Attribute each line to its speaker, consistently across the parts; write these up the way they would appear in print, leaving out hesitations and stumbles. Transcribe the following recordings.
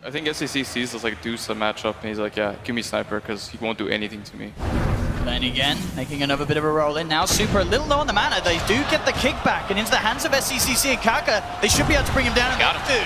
Speaker 1: I think SEC sees us like do some matchup and he's like, yeah, give me sniper because he won't do anything to me.
Speaker 2: Then again, making another bit of a roll in. Now Super a little low on the mana. They do get the kickback and into the hands of SCCC and Kaka. They should be able to bring him down.
Speaker 3: Got him.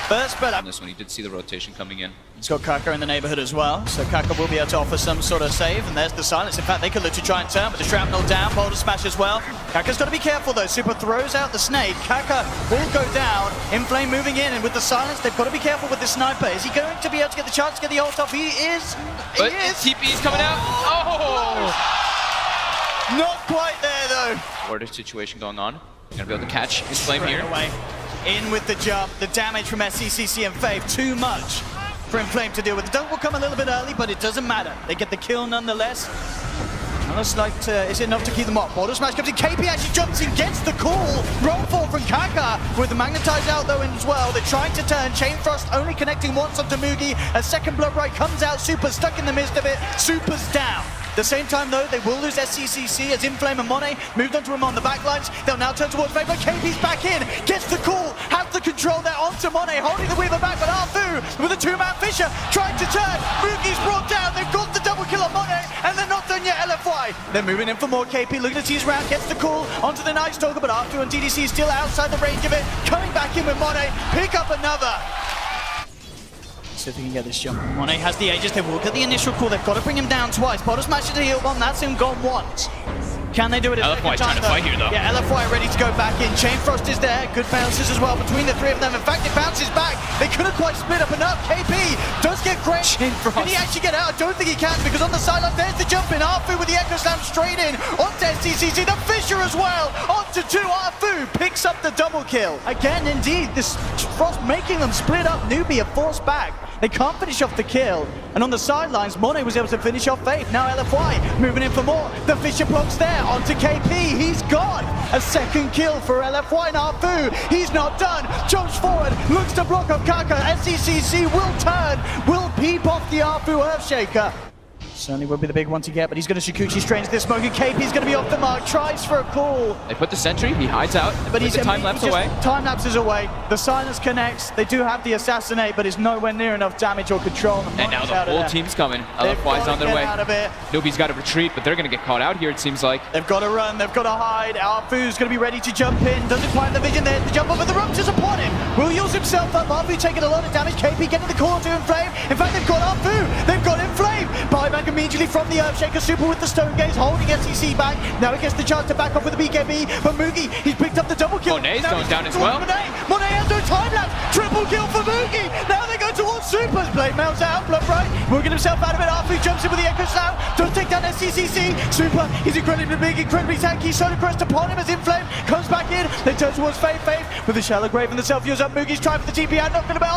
Speaker 2: First, but
Speaker 3: This one, he did see the rotation coming in.
Speaker 2: he's got Kaka in the neighborhood as well, so Kaka will be able to offer some sort of save, and there's the silence. In fact, they could look to try and turn, but the shrapnel down, boulder smash as well. Kaka's got to be careful though. Super throws out the snake. Kaka will go down. Inflame moving in, and with the silence, they've got to be careful with the sniper. Is he going to be able to get the chance to get the ult off? He is.
Speaker 3: But TP's coming out. Oh!
Speaker 2: Not quite there though.
Speaker 3: Order situation going on. Gonna be able to catch his flame here.
Speaker 2: Away. In with the jump, the damage from SCCC and Faith, too much for Inflame to deal with. The dunk will come a little bit early, but it doesn't matter. They get the kill nonetheless. Looks like, is it enough to keep them up? Border Smash comes in, KP actually jumps in, gets the call. Roll fall from Kaka with the Magnetize out though in as well. They're trying to turn, Chain Frost only connecting once onto Mugi. A second Blood Right comes out, Super stuck in the midst of it. Super's down. At the same time though, they will lose SCCC as Inflame and Monet moved onto him on the backlines. They'll now turn towards Faith, but KP's back in, gets the call, has the control there onto Monet, holding the Weaver back, but Arfu with a two-man Fisher trying to turn. Mugi's brought down, they've got the double kill on Monet, and they're not done yet, LFY. They're moving in for more KP, looking to tease around, gets the call onto the Night Stalker, but Arfu and DDC still outside the range of it, coming back in with Monet, pick up another. See if they can get this jump. Monet has the Aegis, they will get the initial call, they've got to bring him down twice. Bottom smash to heal one, that's him gone once. Can they do it a second time?
Speaker 3: LFY's trying to fight here though.
Speaker 2: Yeah, LFY ready to go back in. Chain Frost is there, good bounces as well between the three of them. In fact, it bounces back. They couldn't quite split up enough. KP does get great.
Speaker 3: Chain Frost.
Speaker 2: Can he actually get out? I don't think he can because on the sideline there's the jump in. Arfu with the Echo Slam straight in onto SCCC. The Fisher as well. Onto two. Arfu picks up the double kill. Again, indeed, this Frost making them split up. Newbee are forced back. They can't finish off the kill. And on the sidelines, Monet was able to finish off Faith. Now LFY moving in for more. The Fisher blocks there onto KP. He's gone. A second kill for LFY. And Arfu, he's not done. Jumps forward, looks to block off Kaka. SCCC will turn, will peep off the Arfu Earthshaker. Certainly will be the big one to get, but he's going to Shikuchi strains this smoke, and KP's going to be off the mark, tries for a call.
Speaker 3: They put the sentry, he hides out,
Speaker 2: but he's
Speaker 3: the time lapse away.
Speaker 2: Time lapses away, the silence connects, they do have the assassinate, but it's nowhere near enough damage or control.
Speaker 3: And now the whole team's coming. LFY's on their way. Newbee's got to retreat, but they're going to get caught out here, it seems like.
Speaker 2: They've got to run, they've got to hide. Arfu's going to be ready to jump in, doesn't quite have the vision there, the jump over the ruptures upon him. Will use himself up, Arfu taking a lot of damage, KP getting the call to Inflame. In fact, they've got Arfu, they've got Inflame. Buyback immediately from the Earthshaker, Super with the Stone Gaze, holding SEC back. Now he gets the chance to back off with the BKB, but Mugi, he's picked up the double kill.
Speaker 3: Monet's going down as well.
Speaker 2: Monet has no time lapse, triple kill for Mugi. Now they go towards Super's blade, melts out, Blood Right, will get himself out of it. Arfu jumps in with the Echo Slam, does take down SCCC. Super, he's incredibly big, incredibly tanky, Solar Crest upon him as Inflame comes back in. They turn towards Faith with the Shallow Grave and the self-use up. Mugi's trying for the TP out, not gonna be,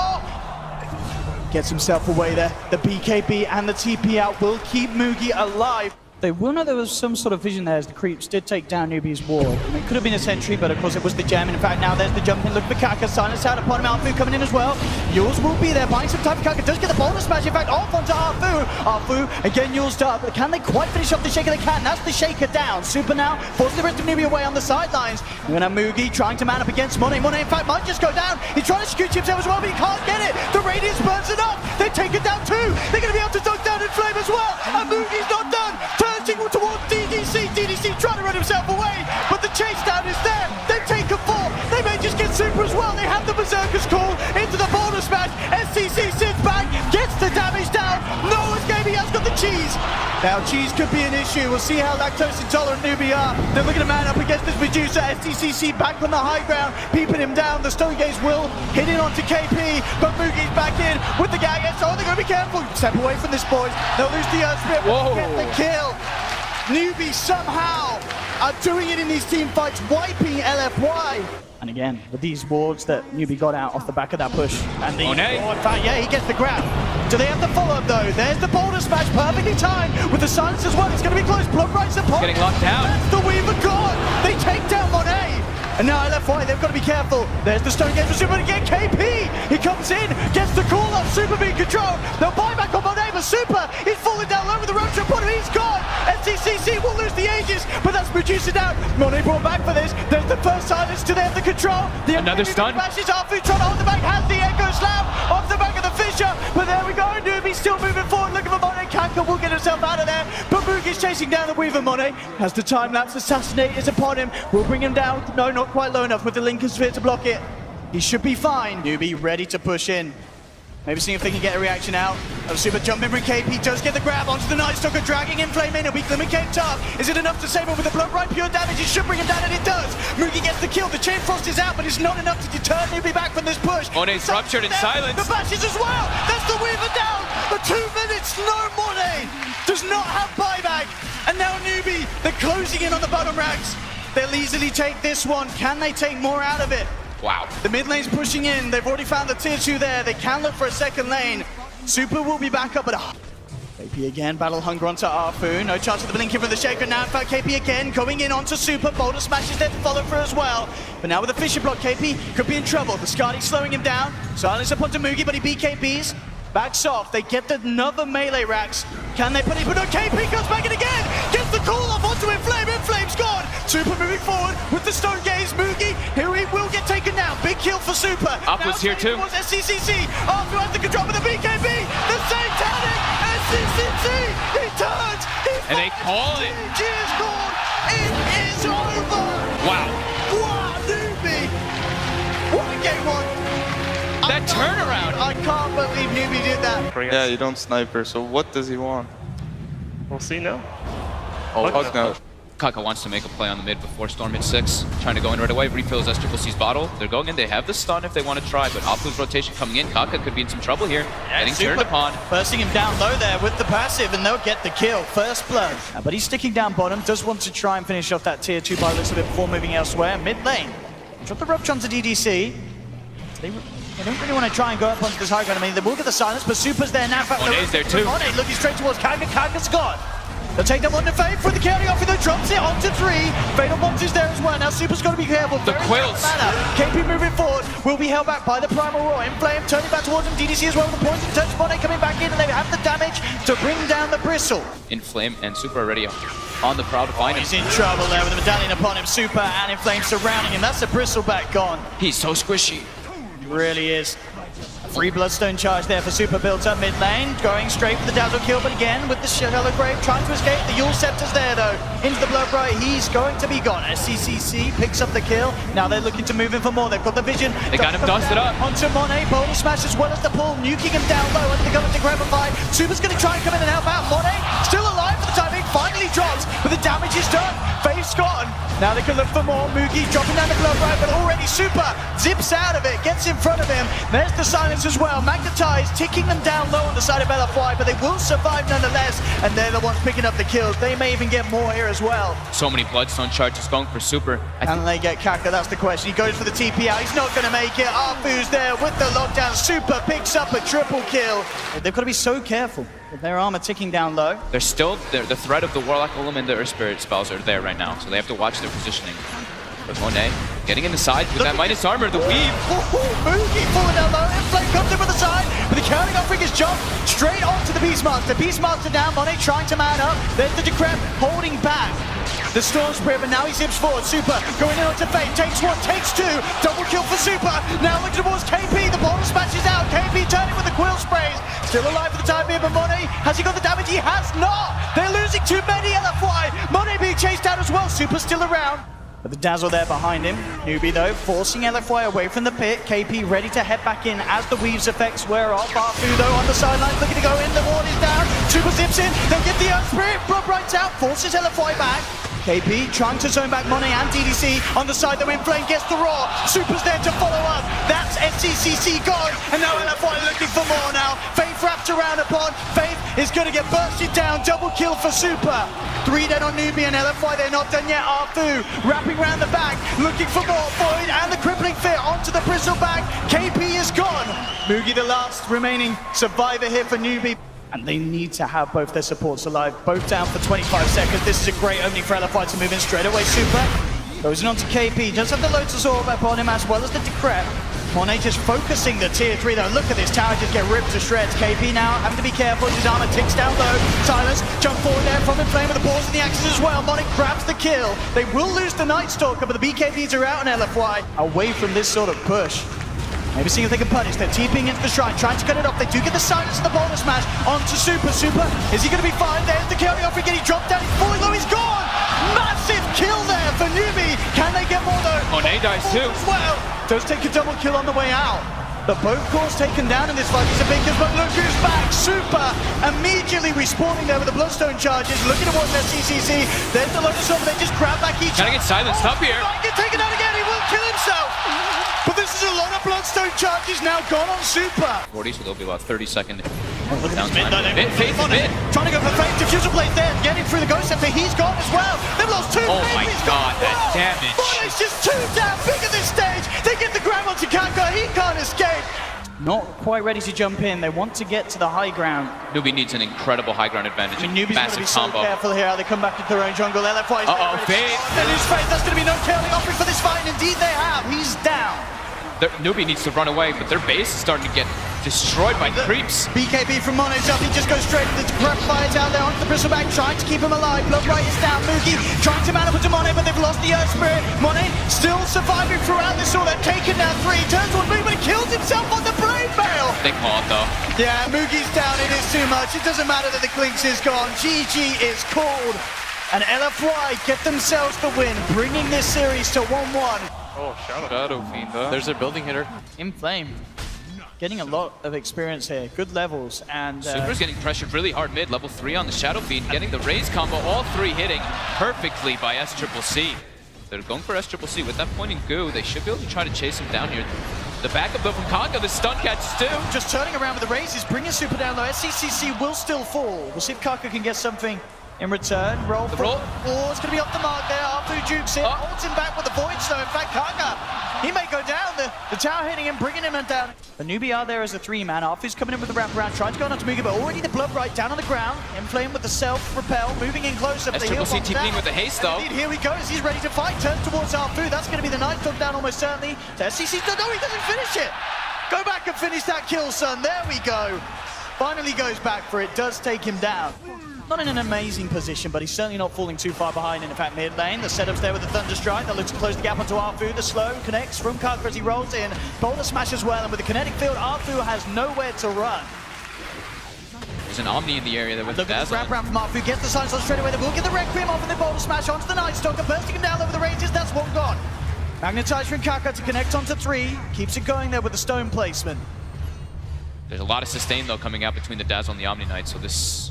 Speaker 2: gets himself away there. The BKB and the TP out will keep Mugi alive. They will know there was some sort of vision there as the creeps did take down Newbee's wall. I mean, it could have been a sentry, but of course it was the gem. In fact, now there's the jump in. Look for Kaka, silence out upon him. Arfu coming in as well. Yules will be there, buying some time. Kaka does get the boulder smash. In fact, off onto Arfu. Arfu, again, Yules up. But can they quite finish off the Shaker? They can. That's the Shaker down. Super now forces the rest of Newbee away on the sidelines. We're going to have Mugi trying to man up against Monet. Monet, in fact, might just go down. He's trying to scoot himself as well, but he can't get it. The Radiance burns it up. They take it down too. They're going to be able to dunk down Inflame as well. And Mugi's not done. Turns towards DDC trying to run himself away, but the chase down is there. They take a fall. They may just get Super as well. They have the Berserker's call into the boulder smash. SCC sits back, gets the damage down. No escape, he has got the cheese. Now cheese could be an issue. We'll see how lactose intolerant Newbee are. They're looking to man up against this Medusa. SCCC back on the high ground, peeping him down. The Stone Gaze will hit in onto KP, but Mugi's back in with the gag. So they're going to be careful. Step away from this, boys. They'll lose the Earth Spirit, but get the kill. Newbee somehow are doing it in these team fights, wiping LFY. And again, with these wards that Newbee got out off the back of that push. And the in fact, yeah, he gets the grab. Do they have the follow-up though? There's the boulder smash, perfectly timed with the silence as well. It's going to be close. Blood Right's upon.
Speaker 3: Getting locked down.
Speaker 2: That's the Weaver gone. They take down Monet. And now LFY, they've got to be careful. There's the Stone Gaze for Super again. KP, he comes in, gets the call up. Super being controlled. They'll buy back on Monet, but Super, he's falling down low with the road trip on him. He's gone. SCCC will lose the Aegis, but that's Medusa down. Monet brought back for this. There's the first silence to there, the control. The
Speaker 3: another stun.
Speaker 2: Bashes Arfu trying to hold the back, has the Echo Slam off the back. KB still moving forward, looking for Monet. Kanka will get himself out of there, but Mugi's chasing down the Weaver. Monet has the time-lapse assassinate is upon him. Will bring him down. No, not quite low enough with the Lincoln Sphere to block it. He should be fine. Newbee ready to push in. Maybe seeing if they can get a reaction out. A super jump in from KP does get the grab onto the Night Stalker, dragging in Flame in. A weak limit came tough. Is it enough to save him with the blood right? Pure damage. It should bring him down, and it does. Mugi gets the kill. The Chain Frost is out, but it's not enough to deter Newbie back from this push.
Speaker 3: Monet's ruptured in silence.
Speaker 2: The bashes as well. That's the Weaver down. For 2 minutes, no Monet. Does not have buyback. And now Newbie, they're closing in on the bottom racks. They'll easily take this one. Can they take more out of it?
Speaker 3: Wow.
Speaker 2: The mid lane's pushing in. They've already found the tier 2 there. They can look for a second lane. Super will be back up, but KP again, battle hunger onto Arfu. No chance of the blinking from the Shaker now. In fact, KP again going in onto Super. Boulder smashes there to follow through as well. But now with the Fisher block, KP could be in trouble. The Skadi slowing him down. Silence up onto Mugi, but he beat KP's. Backs off. They get another melee racks. Can they put it? But no, KP comes back in again. Gets the call off onto Inflame. Inflame's gone. Super moving forward with the Stone Gaze. Mugi, here he will get taken down. Big kill for Super.
Speaker 3: Upwards here too.
Speaker 2: SCCC. Arthur has the control with the BKB. The Satanic SCCC. He turns.
Speaker 3: And they call it.
Speaker 2: Cheers called. It is over.
Speaker 3: Wow.
Speaker 2: Wow, Newbee. What a game one.
Speaker 3: That turnaround.
Speaker 2: I can't believe Newbee did that.
Speaker 1: Yeah, you don't sniper, so what does he want?
Speaker 4: We'll see now.
Speaker 1: Oh, no.
Speaker 3: Kaka wants to make a play on the mid before Storm hits 6. Trying to go in right away, refills S-Triple-C's bottle. They're going in, they have the stun if they want to try, but Oplu's rotation coming in. Kaka could be in some trouble here. Getting turned upon.
Speaker 2: Bursting him down low there with the passive, and they'll get the kill. First blood. But he's sticking down bottom, does want to try and finish off that tier 2 by the looks of it before moving elsewhere. Mid lane. Drop the rupture onto DDC. They don't really want to try and go up onto this high ground. I mean, they will get the silence, but Super's there now.
Speaker 3: Monet's there too.
Speaker 2: Monet looking straight towards Kaka. Kaka's gone. They'll take that one to Fade for the carry off, and they drops it onto 3. Fatal Bombs is there as well. Now Super's got to be careful.
Speaker 3: The quills.
Speaker 2: KP moving forward will be held back by the Primal Roar. Inflame turning back towards him. DDC as well with the poison touch. Monet coming back in, and they have the damage to bring down the Bristle.
Speaker 3: Inflame and Super already on the prowl to find him.
Speaker 2: He's in trouble there with the medallion upon him. Super and Inflame surrounding him. That's the Bristleback gone.
Speaker 3: He's so squishy.
Speaker 2: He really is. Free Bloodstone charge there for Super built up mid lane, going straight for the Dazzle kill, but again with the Shallow Grave trying to escape. The Yule Scepter's there though, into the Blood Bright, he's going to be gone. SCCC picks up the kill, now they're looking to move in for more, they've got the vision.
Speaker 3: They got him dusted up.
Speaker 2: Onto Monet, Boulder Smash as well as the pull, nuking him down low, and they're going to grab a fight. Super's going to try and come in and help out. Monet, still alive for the time being, finally drops, but the damage is done. Faith's gone. Now they can look for more. Mugi dropping down the Blood Bright, but already Super zips out of it, gets in front of him. There's the silence as well. Magnetize ticking them down low on the side of LFY, but they will survive nonetheless, and they're the ones picking up the kills. They may even get more here as well.
Speaker 3: So many Bloodstone charges going for Super.
Speaker 2: And they get Kaka, that's the question. He goes for the TP out, he's not going to make it. Arfu's there with the lockdown. Super picks up a triple kill. They've got to be so careful with their armor ticking down low.
Speaker 3: They're still, the threat of the Warlock Golem and the Earth Spirit spells are there right now, so they have to watch their positioning. But Monet getting in the side with that minus armor, the weave.
Speaker 2: Mugi falling down low, Inflame comes in with the side, but the counting off is jump straight onto the Beastmaster. Beastmaster down, Monet trying to man up, there's the Decrep holding back the Storm Spirit, but now he zips forward. Super going in onto Fate, takes 1, takes 2, double kill for Super. Now looking towards KP, the bottom smashes out, KP turning with the Quill Sprays. Still alive for the time being, but Monet, has he got the damage? He has not! They're losing too many LFY. Monet being chased out as well, Super's still around. But the Dazzle there behind him. Newbee though, forcing LFY away from the pit. KP ready to head back in as the Weave's effects wear off. Arfu though on the sidelines looking to go in. The ward is down. Super zips in. They'll get the Earth Spirit. Blood Brights out. Forces LFY back. KP trying to zone back Monet and DDC on the side. The Inflame gets the Roar. Super's there to follow up. That's SCCC gone. And now LFY looking for more now. Faith wrapped around upon. Faith is going to get bursted down. Double kill for Super. 3 dead on Newbee and LFY. They're not done yet. Arfu wrapping around the back. Looking for more. Void and the Crippling Fit onto the Bristleback. KP is gone. Mugi the last remaining survivor here for Newbee. And they need to have both their supports alive. Both down for 25 seconds. This is a great opening for LFY to move in straight away. Super goes in onto KP. Does have the Lotus Orb upon him as well as the Decrep. Monet just focusing the tier 3 though. Look at this tower just get ripped to shreds. KP now having to be careful as his armor ticks down low. Silence, jump forward there from Inflame with the balls and the axes as well. Monet grabs the kill. They will lose the Night Stalker, but the BKBs are out on LFY. Away from this sort of push. Maybe seeing if they can punish. They're TPing into the shrine, trying to cut it off. They do get the silence of the boulder smash onto Super. Super, is he going to be fine? There's the carry off again. He dropped down. He's falling low. He's gone. Massive kill there for Newbee. Can they get more though?
Speaker 3: Monet dies too.
Speaker 2: Well, does take a double kill on the way out. But both cores taken down in this fight. He's a big kill, but look who's back. Super immediately respawning there with the Bloodstone charges. Looking at what's their CCC. There's the Lotus Orb. They just grab back each.
Speaker 3: Trying to get silenced up here.
Speaker 2: Might get taken out again. He will kill himself. But this is a lot of Bloodstone charges now gone on Super.
Speaker 3: 40, so there'll be about 30-second
Speaker 2: Look at this mid though.
Speaker 3: Mid, Faith is mid.
Speaker 2: Trying to go for Faith. Diffuser Blade there. Getting through the Ghost Scepter. He's gone as well. They've lost two.
Speaker 3: Oh my
Speaker 2: He's
Speaker 3: god,
Speaker 2: gone.
Speaker 3: that
Speaker 2: Wow.
Speaker 3: damage.
Speaker 2: Monet's just too damn big at this stage. They get the grab onto Kaka. He can't escape. Not quite ready to jump in. They want to get to the high ground.
Speaker 3: Newbee needs an incredible high ground advantage.
Speaker 2: I mean, Newbee's going to be
Speaker 3: Massive
Speaker 2: so
Speaker 3: combo.
Speaker 2: careful here how they come back into their own jungle. LFY is
Speaker 3: Faith.
Speaker 2: They lose Faith. That's going to be no killing offering for this fight. And indeed they have. He's down.
Speaker 3: Newbee needs to run away, but their base is starting to get destroyed by creeps.
Speaker 2: BKB from Monet's up. He just goes straight into the prep fires out there onto the bristleback, trying to keep him alive. Bloodbright is down. Mookie trying to maneuver to Monet, but they've lost the Earth Spirit. Monet still surviving throughout this all. They're taken down 3. Turns towards Mookie, but he kills himself on the Brave Mail.
Speaker 3: They call it though.
Speaker 2: Yeah, Moogie's down. It is too much. It doesn't matter that the Clinks is gone. GG is called. And LFY get themselves the win, bringing this series to 1-1.
Speaker 4: Oh, Shadow.
Speaker 1: Shadow Fiend, huh? There's a building hitter.
Speaker 2: Inflame, getting a lot of experience here, good levels, and
Speaker 3: Super's getting pressured really hard mid, level 3 on the Shadow Fiend, getting the raise combo, all 3 hitting perfectly by SCCC. They're going for SCCC with that pointing goo. They should be able to try to chase him down here. The backup though from Kaka, the stun catches too.
Speaker 2: just turning around with the raises, bringing Super down low. SCCC will still fall. We'll see if Kaka can get something in return. Roll. Oh, it's going to be off the mark there. Arfu jukes it, holds him back with the Void Snow. In fact, Kaka, he may go down. The tower hitting him, bringing him down. The Newbee are there as a 3-man. Arfu's coming in with the wraparound, trying to go on to Mugi, but already the Bloodbright down on the ground. Inflame with the self-repel, moving in closer.
Speaker 3: SCCC TPing with the haste though.
Speaker 2: Indeed, here he goes. He's ready to fight. Turns towards Arfu. That's going to be the Night Dog down almost certainly. To SCC. No, he doesn't finish it. Go back and finish that kill, son. There we go. Finally goes back for it. Does take him down. Not in an amazing position, but he's certainly not falling too far behind. In fact, mid lane, the setup's there with the Thunder Strike. That looks to close the gap onto Arfu. The slow connects from Kaka as he rolls in. Boulder Smash as well, and with the kinetic field, Arfu has nowhere to run.
Speaker 3: There's an Omni in the area there with
Speaker 2: Look at this
Speaker 3: Dazzle.
Speaker 2: wraparound from Arfu. Gets the silence on straight away. They will get the Requiem off and the Boulder Smash onto the Night Stalker, bursting him down over the ranges. That's one gone. Magnetize from Kaka to connect onto 3. Keeps it going there with the stone placement.
Speaker 3: There's a lot of sustain though coming out between the Dazzle and the Omni Knight, so this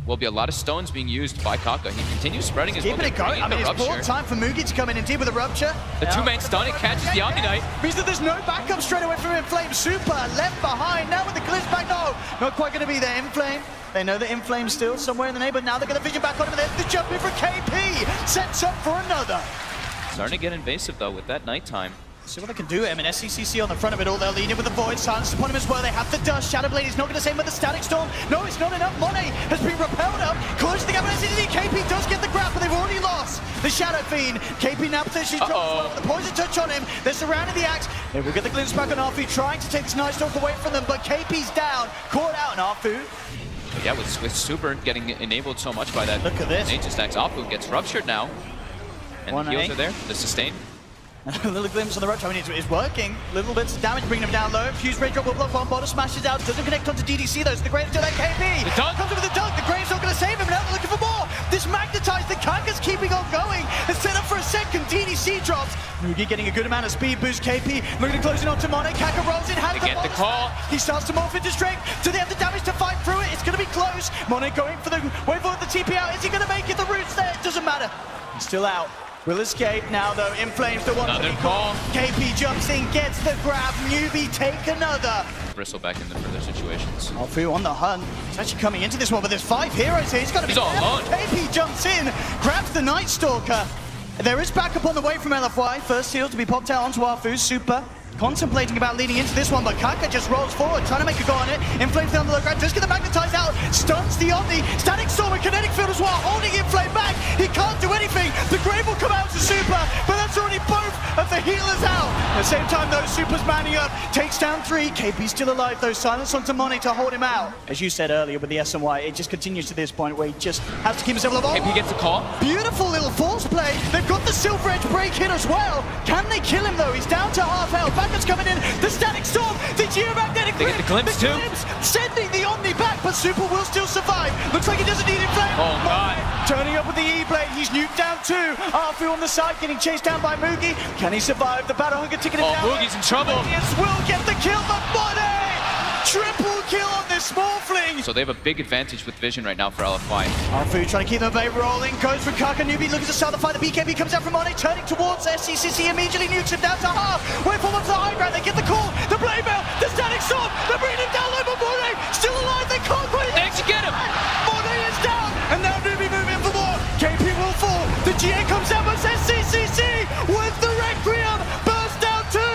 Speaker 3: will be a lot of stones being used by Kaka. He continues spreading his
Speaker 2: Keeping it going. I mean, it's more time for Mugi to come in and deal with the Rupture.
Speaker 3: The 2-man stun, it catches the Omni Knight.
Speaker 2: Means that there's no backup straight away from Inflame. Super left behind. Now with the glitch back. No, not quite going to be there. Inflame. They know that Inflame's still somewhere in the neighborhood. Now they're going to vision back on him. There's the jump in for KP. Sets up for another.
Speaker 3: Starting to get invasive though with that nighttime.
Speaker 2: See what they can do. I mean, SCCC on the front of it all. They'll lead in with the Void. Silence upon him as well. They have the Dust. Shadowblade is not going to save him with the Static Storm. No, it's not enough. Monet has been repelled up. Close the gap. SCCC. KP does get the grab, but they've already lost the Shadow Fiend. KP now potentially drops well with the Poison Touch on him. They're surrounding the axe. They will get the glimpse back on Arfu, trying to take this Night Stalk away from them, but KP's down. Caught out, and Arfu.
Speaker 3: Yeah, with Super getting enabled so much by that.
Speaker 2: Look at this.
Speaker 3: Nature stacks. Apu gets ruptured now. And the heals are there. The sustain.
Speaker 2: A little glimpse on the Rupture. I mean, it's working. Little bits of damage, bringing him down low. Fuse Ray Drop will block one. Bottom smashes out. Doesn't connect onto DDC though. So the Graves still at KP.
Speaker 3: The dunk.
Speaker 2: Comes in with the dunk. The Graves not going to save him. Now they're looking for more. This magnetized. The Kaka's keeping on going. It's set up for a second. DDC drops. Mugi getting a good amount of speed boost. KP looking to close in onto Monet. Kaka rolls in. Has
Speaker 3: They get the call.
Speaker 2: He starts to morph into strength. Do they have the damage to fight through it? It's going to be close. Monet going for the wave for the TP out. Is he going to make it? The root's there. It doesn't matter. He's still out. Will escape now though. Inflames the one.
Speaker 3: Another call.
Speaker 2: KP jumps in, gets the grab. Newbee take another.
Speaker 3: Bristle back in the further situations.
Speaker 2: Arfu on the hunt. He's actually coming into this one, but there's 5 heroes here. He's got to be
Speaker 3: He's all
Speaker 2: careful.
Speaker 3: alone.
Speaker 2: KP jumps in, grabs the Night Stalker. There is backup on the way from LFY. First heal to be popped out onto Arfu. Super. Contemplating about leading into this one, but Kaka just rolls forward, trying to make a go on it. Inflames down the low ground, just get the magnetized out, stuns the Omni. Static Storm and Kinetic Field as well, holding Inflame back. He can't do anything. The Grave will come out to Super, but that's already both of the healers out. At the same time though, Super's manning up, takes down 3. KP's still alive though, silence onto Monet to hold him out. As you said earlier with the SNY, it just continues to this point where he just has to keep himself alive.
Speaker 3: KP gets the call.
Speaker 2: Beautiful little force play. They've got the Silver Edge break hit as well. Can they kill him though? He's down to half health. backups coming in. The static storm, the geomagnetic
Speaker 3: They get the glimpse too.
Speaker 2: sending the Omni back, but Super will still survive. Looks like he doesn't need inflame.
Speaker 3: Oh, God.
Speaker 2: Turning up with the E-Blade, he's nuked down too. Arfu on the side, getting chased down by Moogie. Can he survive? The Battle Hunger ticking him down.
Speaker 3: Moogie's in trouble.
Speaker 2: Yes, will get the kill, but Money! Triple kill on this small fling.
Speaker 3: So they have a big advantage with vision right now for LFY.
Speaker 2: Arfu trying to keep the bait rolling. Goes for Kaka. Newbee looking to start the fight. The BKB comes out from Money, turning towards SCCC. Immediately nukes him down to half. Wait for what's the high ground. They get the call. The blade mail. The static storm. They're bringing him down low, but Money still alive. They can't quite.
Speaker 3: They actually get him.
Speaker 2: Money is down. And now Newbee moving for more. KP will fall. The GA comes out, but SCCC with the Requiem. Burst down two.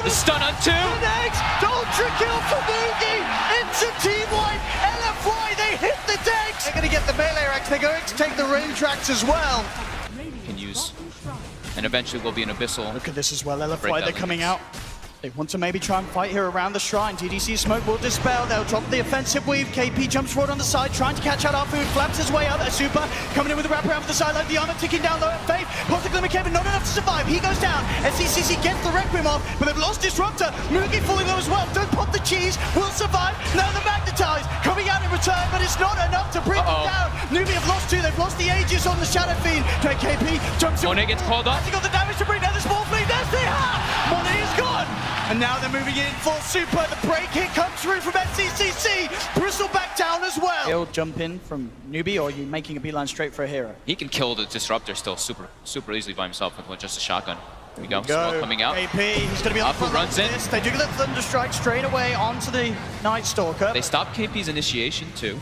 Speaker 3: The stun on 2.
Speaker 2: Next, the ultra kill for Moogie into Team White. LFY, they hit the decks. They're going to get the melee racks. They're going to take the range racks as well.
Speaker 3: Can use. And eventually will be an abyssal.
Speaker 2: Look at this as well. LFY,
Speaker 3: Break
Speaker 2: they're
Speaker 3: that
Speaker 2: coming
Speaker 3: limits.
Speaker 2: out. They want to maybe try and fight here around the shrine. TDC smoke will dispel. They'll drop the offensive weave. KP jumps forward on the side, trying to catch out Arfu. Flaps his way out. A Super coming in with a wraparound for the sideline. The armor ticking down low at Faith. Pulls the Glimmer Cave, not enough to survive. He goes down. SCCC gets the Requiem off, but they've lost Disruptor. Moogie falling low as well. Don't pop the cheese. Will survive. Now the Magnetize coming out in return, but it's not enough to bring them down. Newbee have lost 2. They've lost the Aegis on the Shadow Fiend. KP jumps in.
Speaker 3: Monet gets called up.
Speaker 2: He got the damage to bring down the small fleet. There's the Monet is gone. And now they're moving in for Super. The break hit comes through from SCCC. Bristle back down as well. He'll jump in from Newbee, or are you making a beeline straight for a hero?
Speaker 3: He can kill the Disruptor still super easily by himself with just a shotgun. Here we go. Smoke coming out.
Speaker 2: AP, he's going to be on the front
Speaker 3: runs in.
Speaker 2: They do get the Thunder Strike straight away onto the Night Stalker.
Speaker 3: They stop KP's initiation too.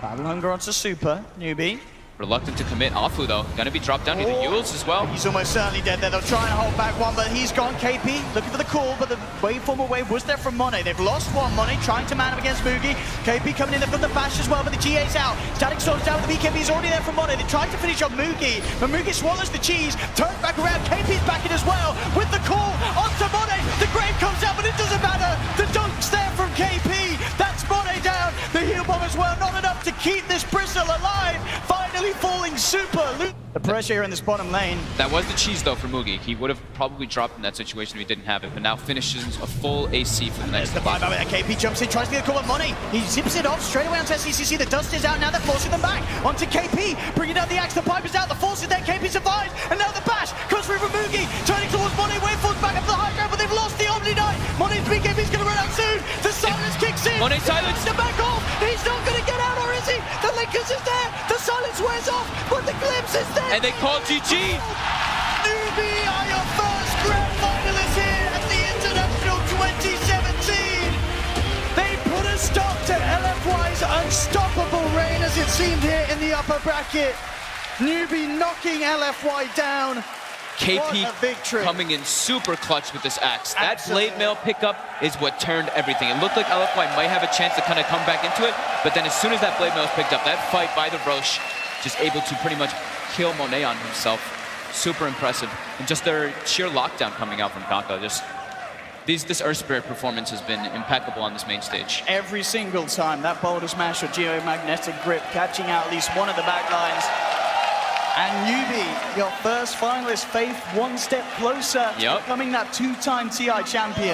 Speaker 2: Battle Hunger onto Super. Newbee.
Speaker 3: Reluctant to commit. Afu though, gonna be dropped down to the Yules as well.
Speaker 2: He's almost certainly dead there. They'll try and hold back one, but he's gone. KP looking for the call, but the waveformer wave was there from Monet. They've lost one. Monet trying to man him against Moogie. KP coming in there from the bash as well, but the GA's out. Static Storm's down with the BKB's already there from Monet. They tried to finish on Moogie, but Moogie swallows the cheese, turns back around. KP's back in as well with the call onto Monet. The grave comes out, but it doesn't matter. The dunk's there from KP. That's Monet down. The heal bomb as well, not enough to keep this Bristle alive. Finally falling Super. The pressure here in this bottom lane.
Speaker 3: That was the cheese though for Moogie. He would have probably dropped in that situation if he didn't have it, but now finishes a full AC for the next
Speaker 2: There's the bye-bye with that. KP jumps in, tries to get a call of Money. He zips it off straight away onto SCCC. The dust is out, now they're forcing them back onto KP. Bringing down the axe, the pipe is out, the force is there, KP survives, and now the bash comes through from Moogie. Turning towards Money, waveforms back up to the high ground, but they've lost the Omni Knight. Money's BKB's going to run out soon. The silence kicks in.
Speaker 3: Monet silence.
Speaker 2: The back off. He's not going to get out, or is he? The Linkers is there. The silence wears off, but the glimpse is there.
Speaker 3: And they call GG.
Speaker 2: Newbee are your first grand finalists here at the International 2017. They put a stop to LFY's unstoppable reign as it seemed here in the upper bracket. Newbee knocking LFY down.
Speaker 3: KP coming in super clutch with this axe. That
Speaker 2: Absolutely.
Speaker 3: blade mail pickup is what turned everything. It looked like LFY might have a chance to kind of come back into it, but then as soon as that blade mail was picked up, that fight by the Roche, just able to pretty much kill Monet on himself. Super impressive. And just their sheer lockdown coming out from Kaka. Just this Earth Spirit performance has been impeccable on this main stage.
Speaker 2: Every single time that Boulder Smash or Geomagnetic Grip catching out at least one of the back lines. And Newbee, your first finalist, Faith, one step closer to becoming that 2-time TI champion.